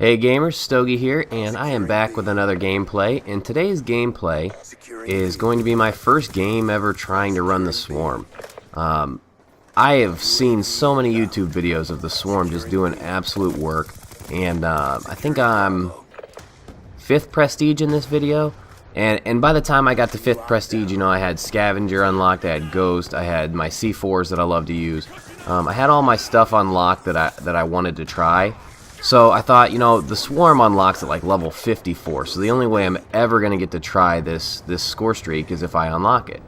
Hey gamers, Stogie here, and I am back with another gameplay, and today's gameplay is going to be my first game ever trying to run the Swarm. I have seen so many YouTube videos of the Swarm just doing absolute work, and I think I'm 5th prestige in this video, and by the time I got to 5th prestige, you know, I had Scavenger unlocked, I had Ghost, I had my C4s that I love to use. I had all my stuff unlocked that I wanted to try. So I thought, you know, the Swarm unlocks at like level 54, so the only way I'm ever going to get to try this score streak is if I unlock it.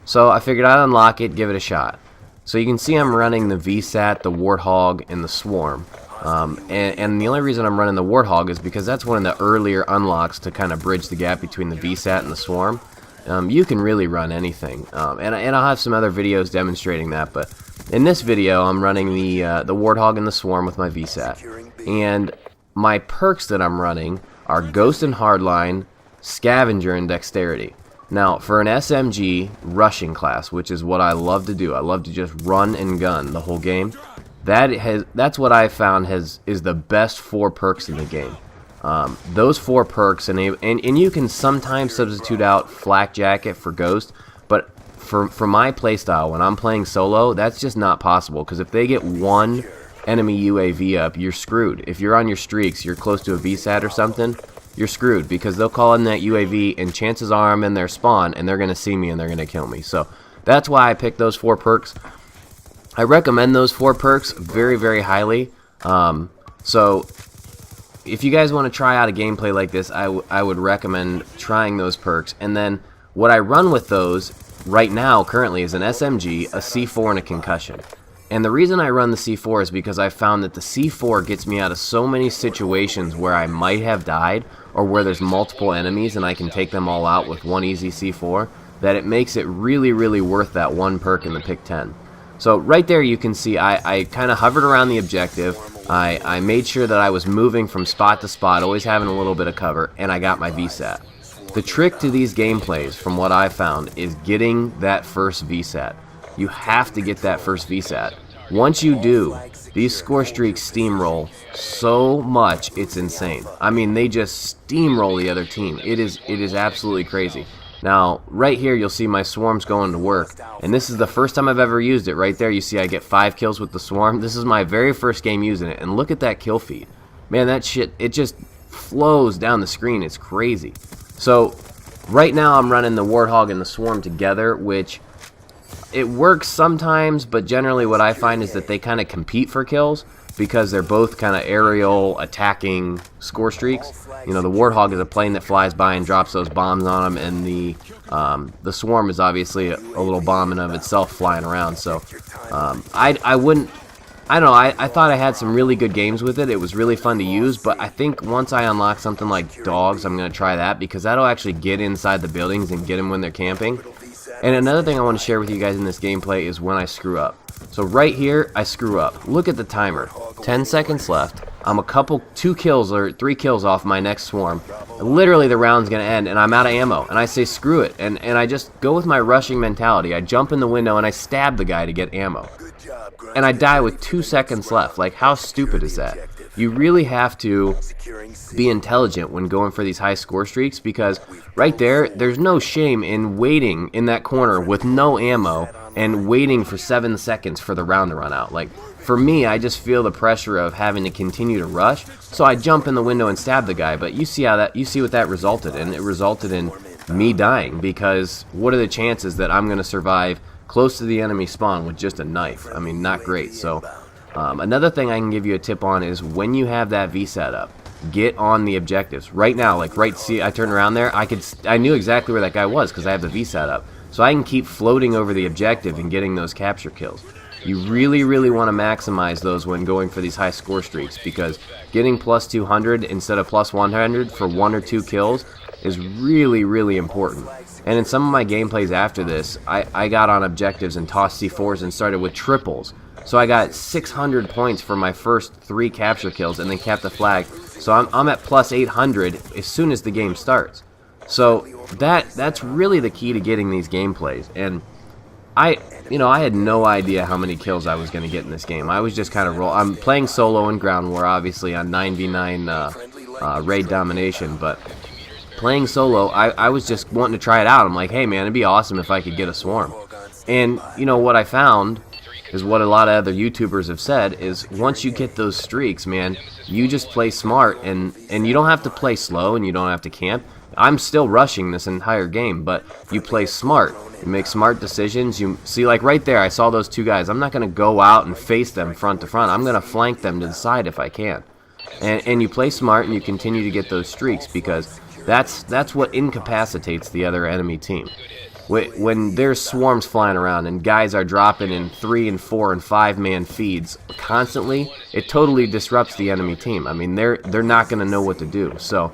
So I figured I'd unlock it, give it a shot. So you can see I'm running the VSAT, the Warthog, and the Swarm. And the only reason I'm running the Warthog is because that's one of the earlier unlocks to kind of bridge the gap between the VSAT and the Swarm. You can really run anything, and I'll have some other videos demonstrating that, but in this video I'm running the Warthog and the Swarm with my VSAT. And my perks that I'm running are Ghost and Hardline, Scavenger, and Dexterity. Now, for an SMG rushing class, which is what I love to do, I love to just run and gun the whole game. That's what I found is the best 4 perks in the game. Those 4 perks, and you can sometimes substitute out Flak Jacket for Ghost, but for my playstyle, when I'm playing solo, that's just not possible, because if they get one enemy UAV up, you're screwed. If you're on your streaks, you're close to a VSAT or something, you're screwed, because they'll call in that UAV, and chances are I'm in their spawn, and they're going to see me, and they're going to kill me. So that's why I picked those 4 perks. I recommend those 4 perks very, very highly. So if you guys want to try out a gameplay like this, I would recommend trying those perks. And then what I run with those right now currently is an SMG, a C4, and a concussion. And the reason I run the C4 is because I found that the C4 gets me out of so many situations where I might have died, or where there's multiple enemies and I can take them all out with one easy C4, that it makes it really, really worth that 1 perk in the pick 10. So right there you can see I kind of hovered around the objective. I made sure that I was moving from spot to spot, always having a little bit of cover, and I got my VSAT. The trick to these gameplays, from what I found, is getting that first VSAT. You have to get that first VSAT. Once you do, these score streaks steamroll so much, it's insane. I mean, they just steamroll the other team. It is absolutely crazy. Now, right here, you'll see my Swarm's going to work, and this is the first time I've ever used it. Right there, you see I get 5 kills with the Swarm. This is my very first game using it, and look at that kill feed. Man, that shit, it just flows down the screen. It's crazy. So, right now I'm running the Warthog and the Swarm together, which it works sometimes, but generally what I find is that they kind of compete for kills, because they're both kind of aerial attacking score streaks. You know, the Warthog is a plane that flies by and drops those bombs on them, and the Swarm is obviously a little bomb in of itself flying around. So I don't know, I thought I had some really good games with it. It was really fun to use, but I think once I unlock something like Dogs, I'm going to try that, because that'll actually get inside the buildings and get them when they're camping. And another thing I want to share with you guys in this gameplay is when I screw up. So right here, I screw up. Look at the timer. 10 seconds left. I'm 2 kills or 3 kills off my next Swarm. Literally the round's going to end, and I'm out of ammo. And I say screw it. And I just go with my rushing mentality. I jump in the window and I stab the guy to get ammo. And I die with 2 seconds left. Like, how stupid is that? You really have to be intelligent when going for these high score streaks, because right there, there's no shame in waiting in that corner with no ammo and waiting for 7 seconds for the round to run out. Like, for me, I just feel the pressure of having to continue to rush, so I jump in the window and stab the guy. But you see what that resulted in. It resulted in me dying, because what are the chances that I'm going to survive close to the enemy spawn with just a knife? I mean, not great. So another thing I can give you a tip on is when you have that VSAT up, get on the objectives. Right now, like see, I turned around there, I knew exactly where that guy was because I have the VSAT up. So I can keep floating over the objective and getting those capture kills. You really, really want to maximize those when going for these high score streaks, because getting plus 200 instead of plus 100 for 1 or 2 kills is really, really important. And in some of my gameplays after this, I got on objectives and tossed C4s and started with triples. So I got 600 points for my first 3 capture kills and then capped the flag. So I'm at plus 800 as soon as the game starts. So that's really the key to getting these gameplays. And I had no idea how many kills I was going to get in this game. I was just kind of I'm playing solo in Ground War, obviously on 9v9 raid domination, but playing solo, I was just wanting to try it out. I'm like, hey man, it'd be awesome if I could get a swarm. And you know what I found is what a lot of other YouTubers have said is once you get those streaks, man, you just play smart, and you don't have to play slow and you don't have to camp. I'm still rushing this entire game, but you play smart. You make smart decisions. You see, like right there, I saw those two guys. I'm not going to go out and face them front to front. I'm going to flank them to the side if I can. And you play smart and you continue to get those streaks because that's what incapacitates the other enemy team. When there's swarms flying around and guys are dropping in 3 and 4 and 5-man feeds constantly, it totally disrupts the enemy team. I mean, they're not going to know what to do. So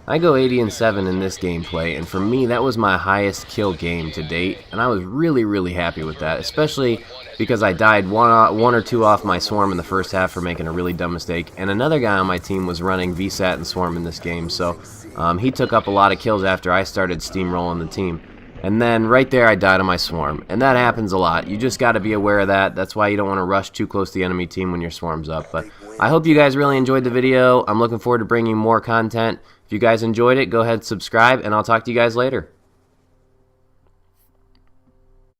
I go 80 and 7 in this gameplay, and for me that was my highest kill game to date, and I was really happy with that, especially because I died one or two off my swarm in the first half for making a really dumb mistake, and another guy on my team was running VSAT and swarm in this game, so he took up a lot of kills after I started steamrolling the team. And then right there I died on my swarm, and that happens a lot. You just got to be aware of that. That's why you don't want to rush too close to the enemy team when your swarm's up. But I hope you guys really enjoyed the video. I'm looking forward to bringing you more content. If you guys enjoyed it, go ahead and subscribe, and I'll talk to you guys later.